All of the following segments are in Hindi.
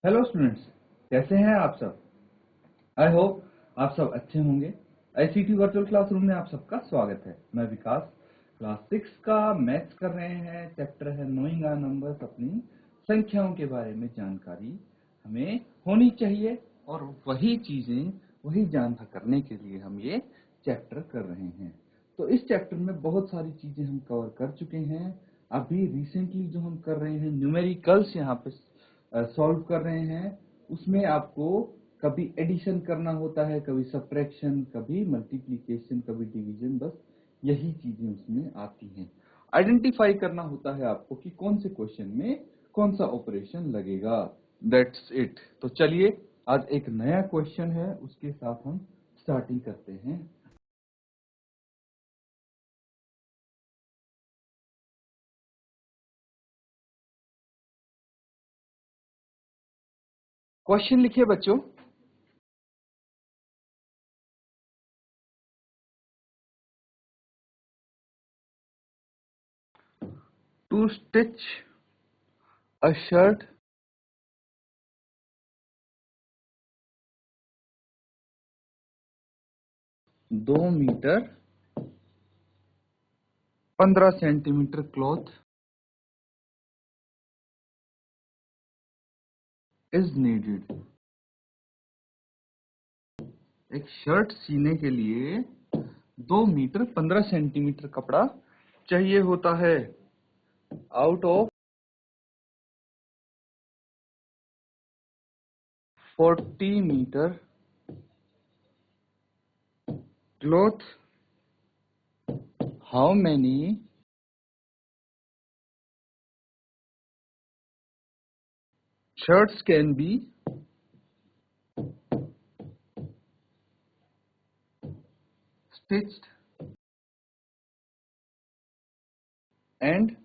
हेलो स्टूडेंट्स, कैसे हैं आप सब। आई होप आप सब अच्छे होंगे। आईसीटी वर्चुअल क्लासरूम में आप सबका स्वागत है। मैं विकास, क्लास 6 का मैथ्स कर रहे हैं। चैप्टर है नोइंग आवर नंबर्स। अपनी संख्याओं के बारे में जानकारी हमें होनी चाहिए और वही चीजें वही जानना करने के लिए हम ये चैप्टर कर रहे हैं। तो इस चैप्टर में बहुत सारी चीजें हम कवर कर चुके हैं। अभी रिसेंटली जो हम कर रहे हैं न्यूमेरिकल्स यहाँ पे सॉल्व कर रहे हैं, उसमें आपको कभी एडिशन करना होता है, कभी सब्ट्रैक्शन, कभी मल्टीप्लिकेशन, कभी डिवीजन। बस यही चीजें उसमें आती हैं। आइडेंटिफाई करना होता है आपको कि कौन से क्वेश्चन में कौन सा ऑपरेशन लगेगा। That's it. तो चलिए, आज एक नया क्वेश्चन है, उसके साथ हम स्टार्टिंग करते हैं। क्वेश्चन लिखिए बच्चों। To stitch a shirt 2 metre 15 centimetre cloth is needed. एक शर्ट सीने के लिए 2 मीटर 15 सेंटीमीटर कपड़ा चाहिए होता है। Out of 40 metre cloth, how many shirts can be stitched and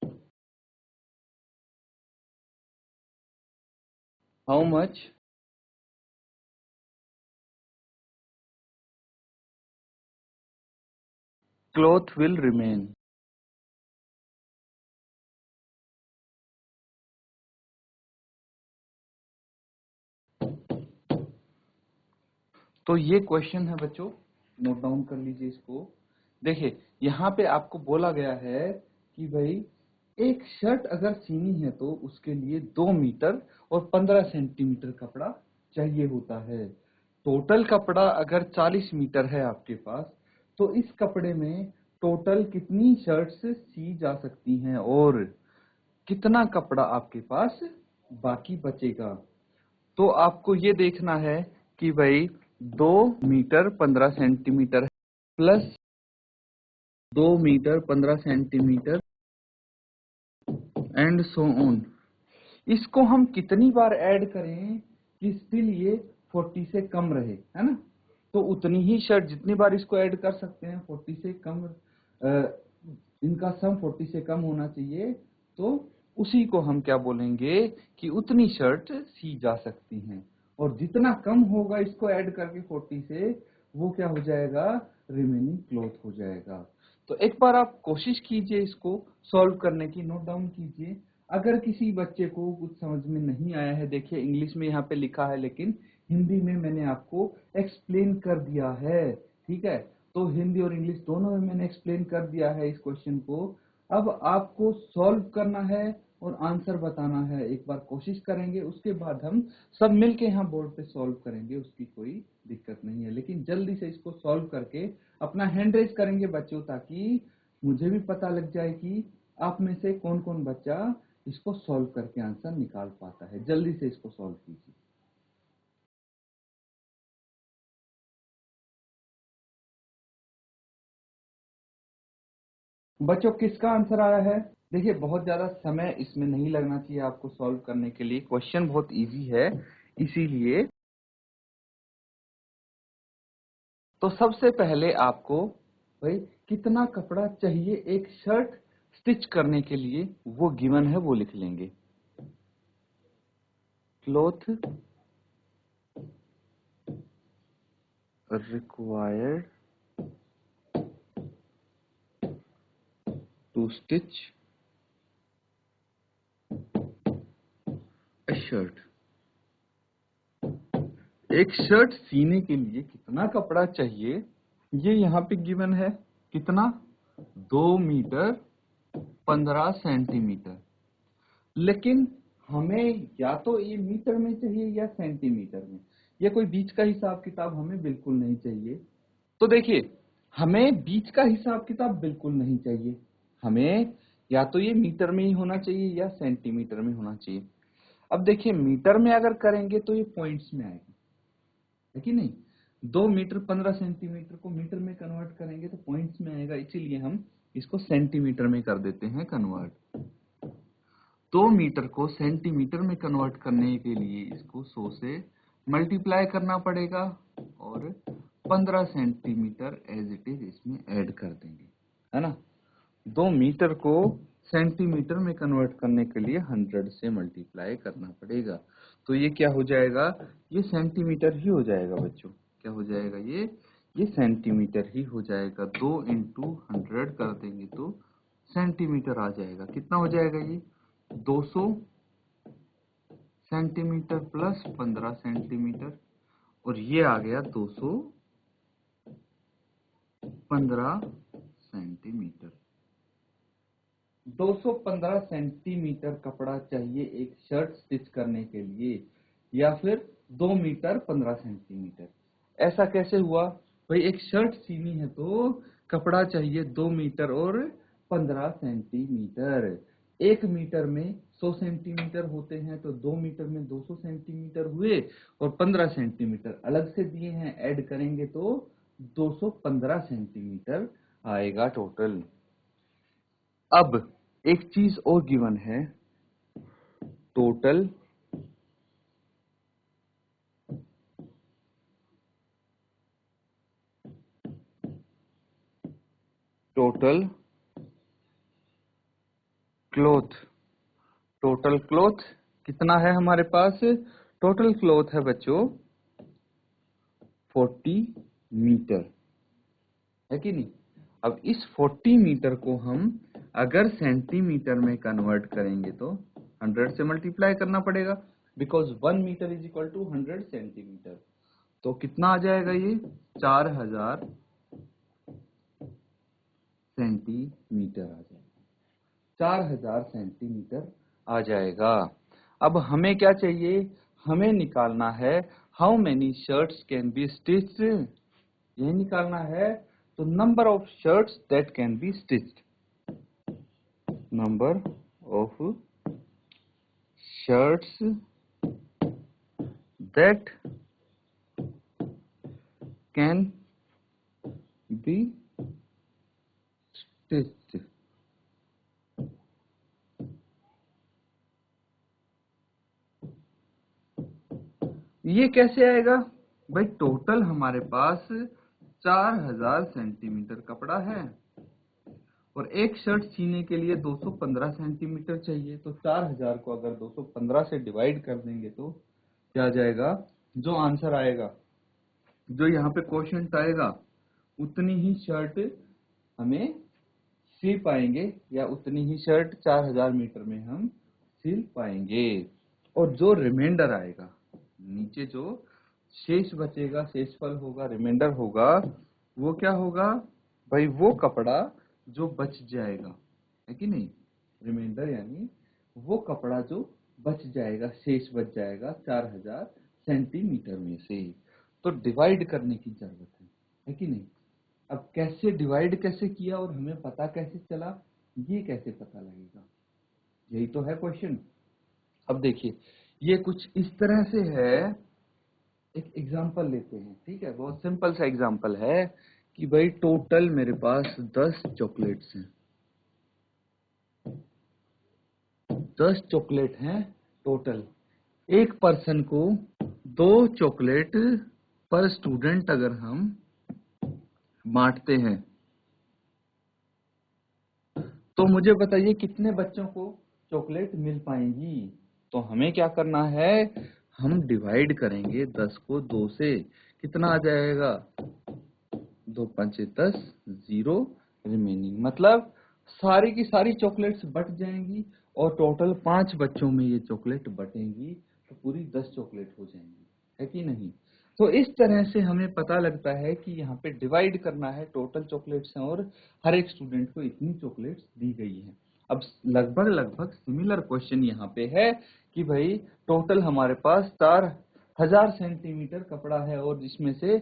how much cloth will remain। तो ये क्वेश्चन है बच्चों, नोट डाउन कर लीजिए इसको। देखिए, यहाँ पे आपको बोला गया है कि भाई एक शर्ट अगर सीनी है तो उसके लिए 2 मीटर और 15 सेंटीमीटर कपड़ा चाहिए होता है। टोटल कपड़ा अगर 40 मीटर है आपके पास, तो इस कपड़े में टोटल कितनी शर्ट्स सी जा सकती हैं और कितना कपड़ा आपके पास बाकी बचेगा। तो आपको ये देखना है कि भाई 2 metre 15 centimetre plus 2 metre 15 centimetre and so on. इसको हम कितनी बार ऐड करें कि स्टिल ये 40 से कम रहे, है ना। तो उतनी ही शर्ट जितनी बार इसको ऐड कर सकते हैं, 40 से कम, इनका सम 40 से कम होना चाहिए। तो उसी को हम क्या बोलेंगे कि उतनी शर्ट सी जा सकती हैं। और जितना कम होगा इसको ऐड करके 40 से, वो क्या हो जाएगा, रिमेनिंग क्लॉथ हो जाएगा। तो एक बार आप कोशिश कीजिए इसको सॉल्व करने की, नोट डाउन कीजिए। अगर किसी बच्चे को कुछ समझ में नहीं आया है, देखिए इंग्लिश में यहाँ पे लिखा है, लेकिन हिंदी में मैंने आपको एक्सप्लेन कर दिया है। ठीक है, तो हिंदी और इंग्लिश दोनों में मैंने एक्सप्लेन कर दिया है इस क्वेश्चन को। अब आपको सॉल्व करना है और आंसर बताना है। एक बार कोशिश करेंगे, उसके बाद हम सब मिलके यहाँ बोर्ड पे सॉल्व करेंगे, उसकी कोई दिक्कत नहीं है। लेकिन जल्दी से इसको सॉल्व करके अपना हैंड रेज करेंगे बच्चों, ताकि मुझे भी पता लग जाए कि आप में से कौन कौन बच्चा इसको सॉल्व करके आंसर निकाल पाता है। जल्दी से इसको सॉल्व कीजिए बच्चों। किसका आंसर आया है। देखिए, बहुत ज्यादा समय इसमें नहीं लगना चाहिए आपको सॉल्व करने के लिए। क्वेश्चन बहुत इजी है, इसीलिए तो सबसे पहले आपको भाई कितना कपड़ा चाहिए एक शर्ट स्टिच करने के लिए, वो गिवन है, वो लिख लेंगे। Cloth required to stitch a shirt. एक शर्ट सीने के लिए कितना कपड़ा चाहिए, ये यहाँ पे गिवन है। कितना? 2 मीटर 15 सेंटीमीटर। लेकिन हमें या तो ये मीटर में चाहिए या सेंटीमीटर में। ये कोई बीच का हिसाब किताब हमें बिल्कुल नहीं चाहिए। तो देखिए, हमें बीच का हिसाब किताब बिल्कुल नहीं चाहिए। हमें या तो ये मीटर में ही होना चाहिए या सेंटीमीटर में होना चाहिए। अब देखिए, मीटर में अगर करेंगे तो ये पॉइंट्स में आएगा, है कि नहीं? 2 मीटर 15 सेंटीमीटर को मीटर में कन्वर्ट करेंगे तो पॉइंट्स में आएगा, इसीलिए हम इसको सेंटीमीटर में कर देते हैं कन्वर्ट। 2 मीटर को सेंटीमीटर में कन्वर्ट करने के लिए इसको 100 से मल्टीप्लाई करना पड़ेगा और 15 सेंटीमीटर एज इट इज इसमें ऐड कर देंगे, है ना? 2 मीटर को सेंटीमीटर में कन्वर्ट करने के लिए 100 से मल्टीप्लाई करना पड़ेगा। तो ये क्या हो जाएगा? ये सेंटीमीटर ही हो जाएगा बच्चों। क्या हो जाएगा? ये सेंटीमीटर ही हो जाएगा। 2 इंटू 100 कर देंगे तो सेंटीमीटर आ जाएगा। कितना हो जाएगा ये? 200 सेंटीमीटर प्लस 15 सेंटीमीटर, और ये आ गया 215 सेंटीमीटर। 215 सेंटीमीटर कपड़ा चाहिए एक शर्ट स्टिच करने के लिए, या फिर 2 मीटर 15 सेंटीमीटर। ऐसा कैसे हुआ भाई? एक शर्ट सीनी है तो कपड़ा चाहिए 2 मीटर और 15 सेंटीमीटर। 1 मीटर में 100 सेंटीमीटर होते हैं, तो 2 मीटर में 200 सेंटीमीटर हुए, और 15 सेंटीमीटर अलग से दिए हैं, ऐड करेंगे तो 215 सेंटीमीटर आएगा टोटल। अब एक चीज और गिवन है, टोटल क्लॉथ। टोटल क्लॉथ कितना है हमारे पास? टोटल क्लॉथ है बच्चों 40 मीटर, है कि नहीं? अब इस 40 मीटर को हम अगर सेंटीमीटर में कन्वर्ट करेंगे तो 100 से मल्टीप्लाई करना पड़ेगा, because 1 metre is equal to 100 centimetre. तो कितना आ जाएगा? ये 4000 सेंटीमीटर आ जाएगा। 4000 सेंटीमीटर आ जाएगा। अब हमें क्या चाहिए? हमें निकालना है how many shirts can be stitched. यही निकालना है। तो number of shirts that can be stitched, number of shirts that can be stitched. ये कैसे आएगा भाई? टोटल हमारे पास 4000 सेंटीमीटर कपड़ा है और एक शर्ट सीने के लिए 215 सेंटीमीटर चाहिए। तो 4000 को अगर 215 से डिवाइड कर देंगे तो क्या आ जाएगा? जो आंसर आएगा, जो यहाँ पे क्वेश्चन आएगा, उतनी ही शर्ट हमें सिल पाएंगे, या उतनी ही शर्ट 4000 मीटर में हम सिल पाएंगे। और जो रिमाइंडर आएगा, नीचे जो शेष बचेगा, शेषफल होगा, रिमाइंडर होगा, वो क्या होगा भाई? वो कपड़ा जो बच जाएगा, है कि नहीं? रिमाइंडर यानी वो कपड़ा जो बच जाएगा, शेष बच जाएगा 4000 सेंटीमीटर में से। तो डिवाइड करने की जरूरत है कि नहीं? अब कैसे डिवाइड कैसे किया और हमें पता कैसे चला, ये कैसे पता लगेगा? यही तो है क्वेश्चन। अब देखिए, ये कुछ इस तरह से है। एक एग्जांपल लेते हैं, ठीक है? बहुत सिंपल सा एग्जांपल है कि भाई टोटल मेरे पास 10 चॉकलेट्स हैं। 10 चॉकलेट हैं टोटल। एक पर्सन को 2 चॉकलेट पर स्टूडेंट अगर हम बांटते हैं, तो मुझे बताइए कितने बच्चों को चॉकलेट मिल पाएंगी? तो हमें क्या करना है? हम डिवाइड करेंगे 10 को 2 से। कितना आ जाएगा? 2 पंचे 10, 0 रिमेनिंग। मतलब सारी की सारी चॉकलेट्स बट जाएंगी और टोटल 5 बच्चों में ये चॉकलेट बटेंगी, तो पूरी 10 चॉकलेट हो जाएंगी, है कि नहीं? तो इस तरह से हमें पता लगता है कि यहाँ पे डिवाइड करना है, टोटल चॉकलेट्स हैं और हर एक स्टूडेंट को इतनी चॉकलेट्स दी गई है। अब लगभग लगभग सिमिलर क्वेश्चन यहाँ पे है कि भाई टोटल हमारे पास 4000 सेंटीमीटर कपड़ा है और जिसमें से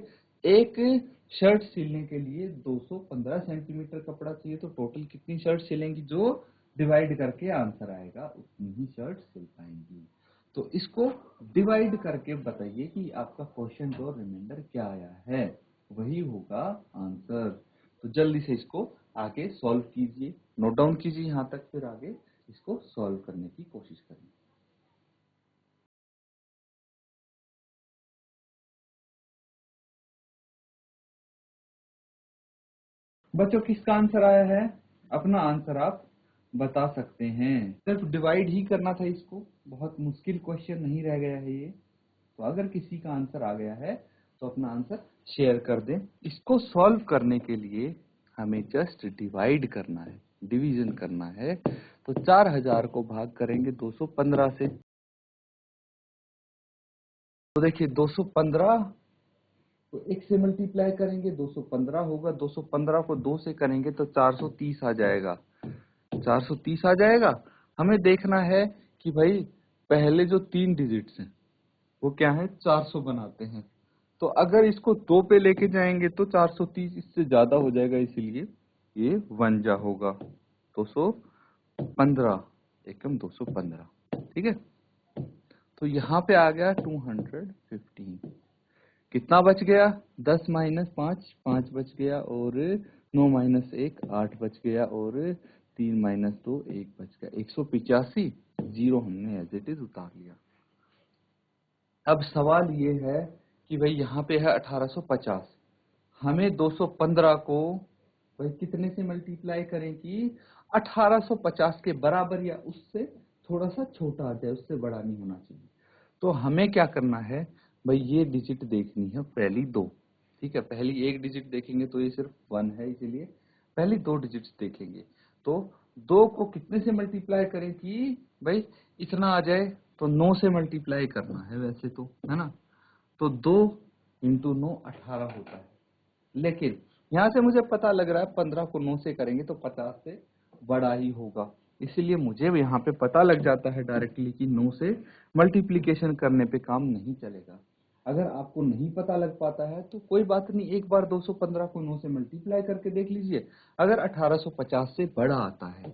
एक शर्ट सिलने के लिए 215 सेंटीमीटर कपड़ा चाहिए, तो टोटल कितनी शर्ट सिलेंगी, जो डिवाइड करके आंसर आएगा उतनी ही शर्ट सिल पाएंगी। तो इसको डिवाइड करके बताइए कि आपका क्वेश्चन जो रिमाइंडर क्या आया है, वही होगा आंसर। तो जल्दी से इसको आगे सॉल्व कीजिए, नोट डाउन कीजिए यहाँ तक, फिर आगे इसको सॉल्व करने की कोशिश करें। बच्चों किसका आंसर आया है, अपना आंसर आप बता सकते हैं। सिर्फ डिवाइड ही करना था इसको, बहुत मुश्किल क्वेश्चन नहीं रह गया है ये। तो अगर किसी का आंसर आ गया है तो अपना आंसर शेयर कर दें। इसको सॉल्व करने के लिए हमें जस्ट डिवाइड करना है, डिवीजन करना है। तो 4000 को भाग करेंगे 215 से। तो देखिए 215 तो 1 से मल्टीप्लाई करेंगे 215 होगा, 215 को 2 से करेंगे तो 430 आ जाएगा, 430 आ जाएगा। हमें देखना है कि भाई पहले जो 3 डिजिट्स हैं वो क्या है, 400 बनाते हैं। तो अगर इसको 2 पे लेके जाएंगे तो 430 इससे ज्यादा हो जाएगा, इसीलिए ये 1 जा होगा 215, एकम 215, ठीक है। तो यहाँ पे आ गया 215, कितना बच गया, 10 माइनस 5 5 बच गया, और 9 माइनस 1 8 बच गया, और 3 माइनस 2 1 बच गया, 185, जीरो हमने एज इट इज उतार लिया। अब सवाल ये है कि भाई यहाँ पे है 1850, हमें 215 को भाई कितने से मल्टीप्लाई करें कि 1850 के बराबर या उससे थोड़ा सा छोटा आ जाए, उससे बड़ा नहीं होना चाहिए। तो हमें क्या करना है भाई, ये डिजिट देखनी है पहली 2, ठीक है। पहली 1 डिजिट देखेंगे तो ये सिर्फ 1 है, इसीलिए पहली 2 डिजिट्स देखेंगे। तो 2 को कितने से मल्टीप्लाई करें कि भाई इतना आ जाए, तो 9 से मल्टीप्लाई करना है वैसे तो, है ना। तो 2 इंटू 9 18 होता है, लेकिन यहाँ से मुझे पता लग रहा है 15 को 9 से करेंगे तो 50 से बड़ा ही होगा, इसीलिए मुझे यहाँ पे पता लग जाता है डायरेक्टली कि 9 से मल्टीप्लीकेशन करने पे काम नहीं चलेगा। अगर आपको नहीं पता लग पाता है तो कोई बात नहीं, एक बार 215 को 9 से मल्टीप्लाई करके देख लीजिए। अगर 1850 से बड़ा आता है,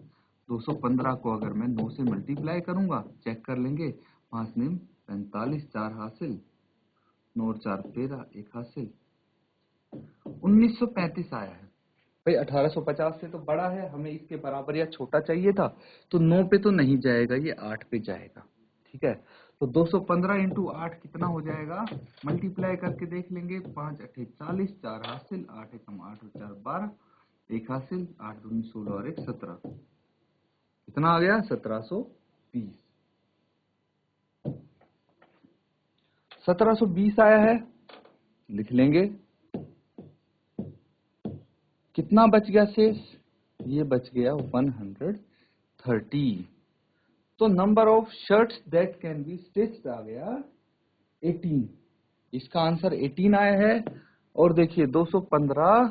215 को अगर मैं 9 से मल्टीप्लाई करूंगा, चेक कर लेंगे, 5 निम 45, 4 हासिल, 9 और 4 13, 1 हासिल, 1935 आया है। भाई 1850 से तो बड़ा है, हमें इसके बराबर या छोटा चाहिए था, तो 9 पे तो नहीं जाएगा, ये 8 पे जाएगा, ठीक है। तो 215 इंटू 8 कितना हो जाएगा, मल्टीप्लाई करके देख लेंगे, 5 8 40, 4 हासिल, 8 एकम 8 और 4 12, 1 हासिल, 8 दूनी 16 और 1 17, कितना आ गया 1720। 1720 आया है, लिख लेंगे। कितना बच गया शेष, ये बच गया 130। तो number of shirts that can be stitched आ गया 18, इसका आंसर 18 आया है। और देखिए 215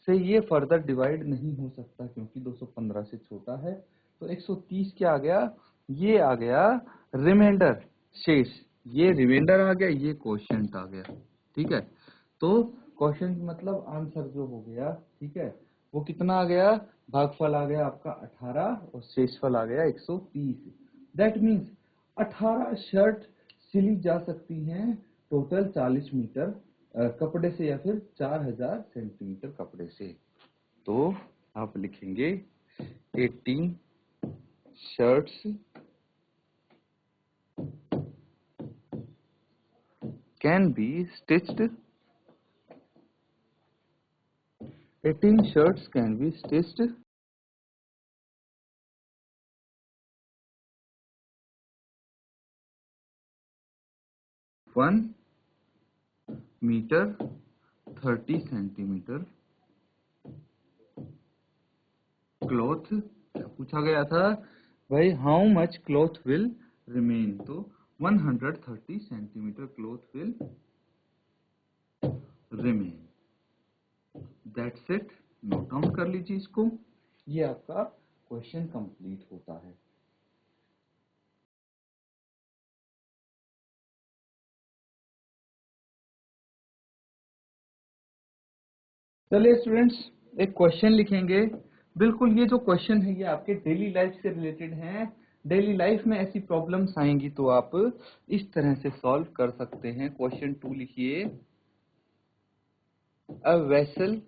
से ये फर्दर डिवाइड नहीं हो सकता क्योंकि 215 से छोटा है, तो 130 क्या आ गया, ये आ गया रिमाइंडर, शेष, ये रिमाइंडर आ गया, ये क्वोशिएंट आ गया, ठीक है। तो क्वोशिएंट मतलब आंसर जो हो गया, ठीक है, वो कितना आ गया, भागफल आ गया आपका 18 और शेषफल आ गया 130। दैट मीन्स 18 शर्ट सिली जा सकती हैं टोटल 40 मीटर कपड़े से, या फिर 4000 सेंटीमीटर कपड़े से। तो आप लिखेंगे 18 shirts can be stitched, 18 shirts can be stitched 1 meter 30 centimeter cloth. क्या पूछा गया था भाई, how much cloth will remain, तो 130 centimetre cloth will remain. That's it. Note down कर लीजिए इसको. ये आपका क्वेश्चन कंप्लीट होता है. चलिए स्टूडेंट्स, एक क्वेश्चन लिखेंगे. बिल्कुल ये जो क्वेश्चन है ये आपके डेली लाइफ से रिलेटेड हैं. डेली लाइफ में ऐसी प्रॉब्लम्स आएंगी तो आप इस तरह से सॉल्व कर सकते हैं. क्वेश्चन 2 लिखिए. A vessel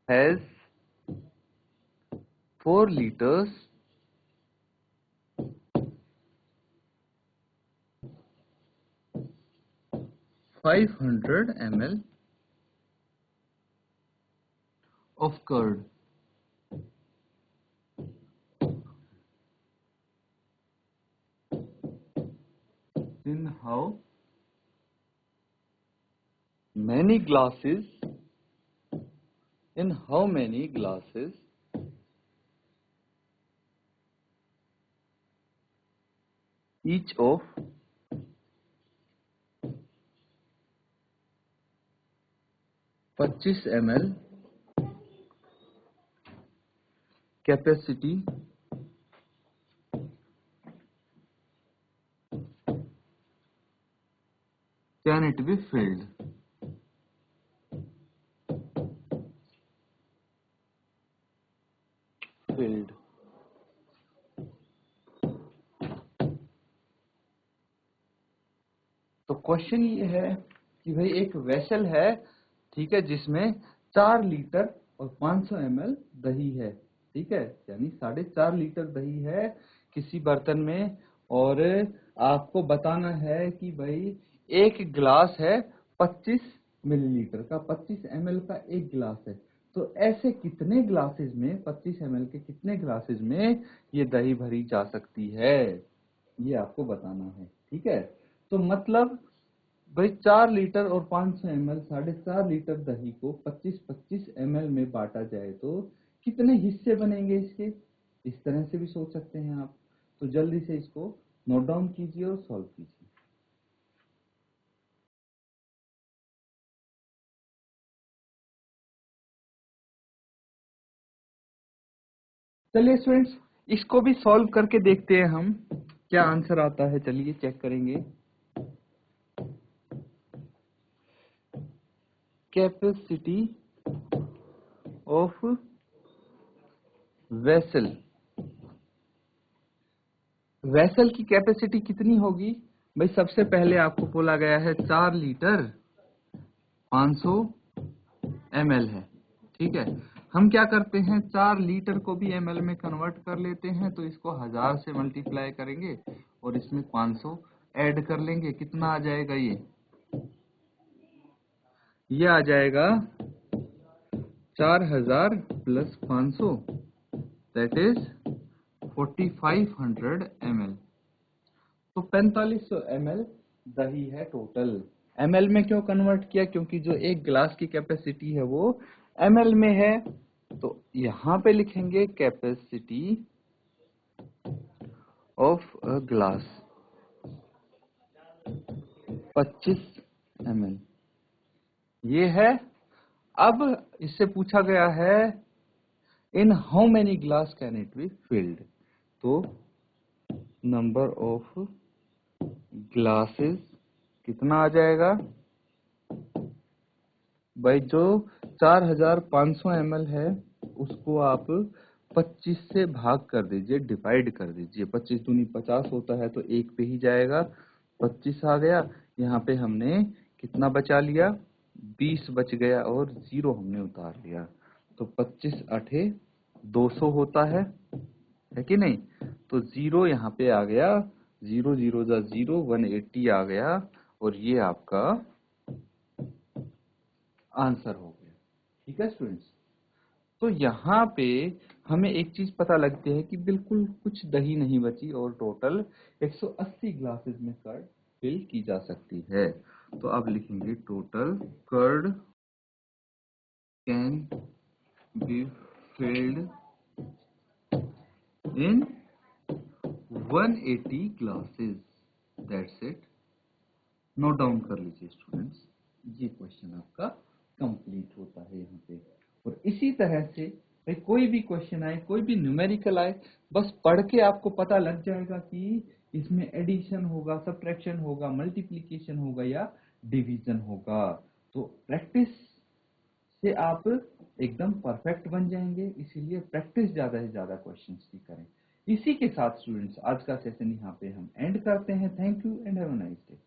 has 4 liters 500 ml of curd. In how many glasses? In how many glasses each of 25 ml capacity can it be filled? Filled. तो क्वेश्चन ये है कि भाई एक वेसल है, ठीक है, जिसमें 4 लीटर और 500 ml दही है, ठीक है, यानी 4.5 लीटर दही है किसी बर्तन में, और आपको बताना है कि भाई एक गिलास है 25 मिलीलीटर का, 25 ml का एक गिलास है. तो ऐसे कितने ग्लासेस में, 25 ml के कितने ग्लासेस में ये दही भरी जा सकती है, ये आपको बताना है, ठीक है. तो मतलब भाई 4 लीटर और 500 ml, 4.5 लीटर दही को 25-25 ml में बांटा जाए तो कितने हिस्से बनेंगे इसके, इस तरह से भी सोच सकते हैं आप. तो जल्दी से इसको नोट डाउन कीजिए और सॉल्व कीजिए. चलिए स्टूडेंट्स, इसको भी सॉल्व करके देखते हैं हम क्या आंसर आता है. चलिए चेक करेंगे. Capacity of vessel. वेसल की कैपेसिटी कितनी होगी भाई. सबसे पहले आपको बोला गया है 4 लीटर 500 ml है, ठीक है. हम क्या करते हैं, 4 लीटर को भी ml में कन्वर्ट कर लेते हैं, तो इसको 1000 से मल्टीप्लाई करेंगे और इसमें 500 ऐड कर लेंगे. कितना आ जाएगा ये आ जाएगा 4000 प्लस 500, दैट इज 4500 ml. तो 4500 ml दही है टोटल. ml में क्यों कन्वर्ट किया, क्योंकि जो एक गिलास की कैपेसिटी है वो ml में है. तो यहां पे लिखेंगे capacity of a glass 25 ml, ये है. अब इससे पूछा गया है in how many glass can it be filled. तो नंबर ऑफ ग्लासेस कितना आ जाएगा भाई. जो 4500 ml है उसको आप 25 से भाग कर दीजिए, डिवाइड कर दीजिए. 25 दूनी 50 होता है तो एक पे ही जाएगा. 25 आ गया, यहाँ पे हमने कितना बचा लिया, 20 बच गया और 0 हमने उतार लिया. तो 25 8 200 होता है कि नहीं. तो 0 यहाँ पे आ गया, 0 0 जा 0, 180 आ गया और ये आपका आंसर हो गया. ठीक है स्टूडेंट्स. तो यहाँ पे हमें एक चीज पता लगती है कि बिल्कुल कुछ दही नहीं बची और टोटल 180 ग्लासेस में कर्ड फिल की जा सकती है. तो अब लिखेंगे total curd can be filled in 180 glasses. That's it. Note down कर लीजिए स्टूडेंट्स, ये क्वेश्चन आपका कंप्लीट होता है यहाँ पे। और इसी तरह से भाई कोई भी क्वेश्चन आए, कोई भी न्यूमेरिकल आए, बस पढ़ के आपको पता लग जाएगा कि इसमें एडिशन होगा, सब्ट्रैक्शन होगा, मल्टीप्लिकेशन होगा या डिवीजन होगा। तो प्रैक्टिस से आप एकदम परफेक्ट बन जाएंगे, इसीलिए प्रैक्टिस ज्यादा से ज्यादा क्वेश्चंस की करें। इसी के साथ स्टूडेंट्स आज का सेशन यहाँ पे हम एंड करते हैं। Thank you and have a nice day.